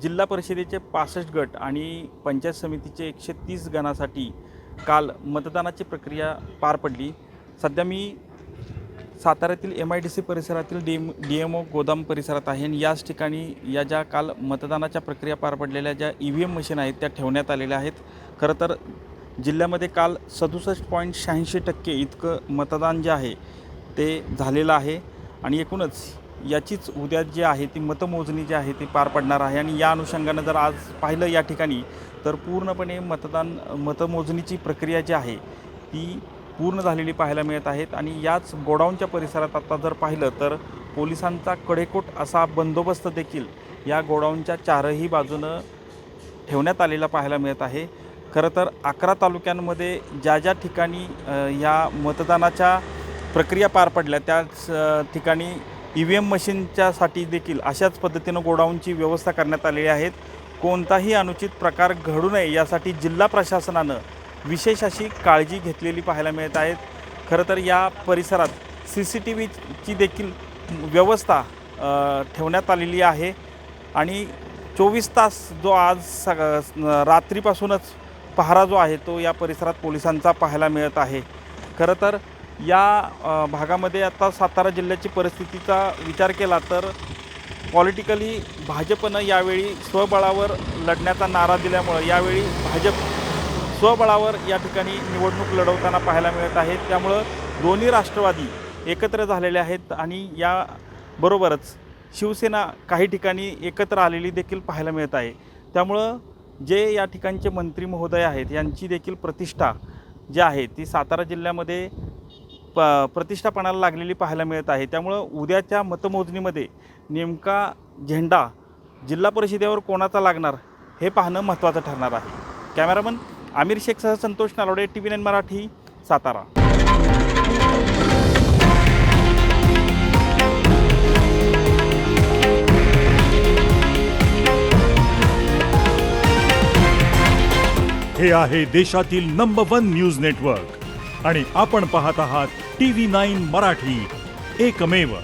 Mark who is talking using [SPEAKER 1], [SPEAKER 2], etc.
[SPEAKER 1] जिल्हा परिषदेचे 65 गट आणि पंचायत समितीचे 130 गणासाठी काल मतदानाची प्रक्रिया पार पडली। सध्या मी साताऱ्यातील MIDC परिसरातील DMO गोदाम परिसरात आहे आणि याच ठिकाणी या ज्या काल मतदानाच्या प्रक्रिया पार पडलेल्या ज्या EVM मशीन आहेत त्या ठेवण्यात आलेल्या आहेत। खरं तर जिल्ह्यामध्ये काल 67.86% इतकं मतदान जे आहे ते झालेलं आहे आणि एकूणच याचीच उद्या जी आहे ती मतमोजणी जी आहे ती पार पडणार आहे आणि या अनुषंगानं जर आज पाहिलं या ठिकाणी तर पूर्णपणे मतमोजणीची प्रक्रिया जी आहे ती पूर्ण झालेली पाहायला मिळत आहेत आणि याच गोडाऊनच्या परिसरात आता जर पाहिलं तर पोलिसांचा कडेकोट असा बंदोबस्त देखील या गोडाऊनच्या चारही बाजूनं ठेवण्यात आलेला पाहायला मिळत आहे। खरं तर 11 तालुक्यांमध्ये ज्या ठिकाणी या मतदानाच्या प्रक्रिया पार पडल्या त्याच ठिकाणी EVM मशीनच्यासाठी देखील अशाच पद्धतीनं गोडाऊनची व्यवस्था करण्यात आलेली आहेत। कोणताही अनुचित प्रकार घडू नये यासाठी जिल्हा प्रशासनानं विशेष अशी काळजी घेतलेली पाहायला मिळत आहेत। खरं तर या परिसरात CCTVची देखील व्यवस्था ठेवण्यात आलेली आहे आणि 24 तास जो आज रात्रीपासूनच पहारा जो आहे तो या परिसरात पोलिसांचा पाहायला मिळत आहे। खरं तर या भागामध्ये आता सातारा जिल्ह्याची परिस्थितीचा विचार केला तर पॉलिटिकली भाजपनं यावेळी स्वबळावर लढण्याचा नारा दिल्यामुळं यावेळी भाजप स्वबळावर या ठिकाणी निवडणूक लढवताना पाहायला मिळत आहे। त्यामुळं दोन्ही राष्ट्रवादी एकत्र झालेले आहेत आणि याबरोबरच शिवसेना काही ठिकाणी एकत्र आलेली देखील पाहायला मिळत आहे। त्यामुळं जे या ठिकाणचे मंत्री महोदय आहेत यांची देखील प्रतिष्ठा जी आहे ती सातारा जिल्ह्यामध्ये प्रतिष्ठापणाला लागलेली पाहायला मिळत आहे। त्यामुळं उद्याच्या मतमोजणीमध्ये नेमका झेंडा जिल्हा परिषदेवर कोणाचा लागणार हे पाहणं महत्त्वाचं ठरणार आहे। कॅमेरामन आमिर शेखसह संतोष नालोडे, TV9 मराठी, सातारा।
[SPEAKER 2] हे आहे देशातील नंबर 1 न्यूज नेटवर्क आणि आपण पाहत आहात TV9 मराठी, एकमेव।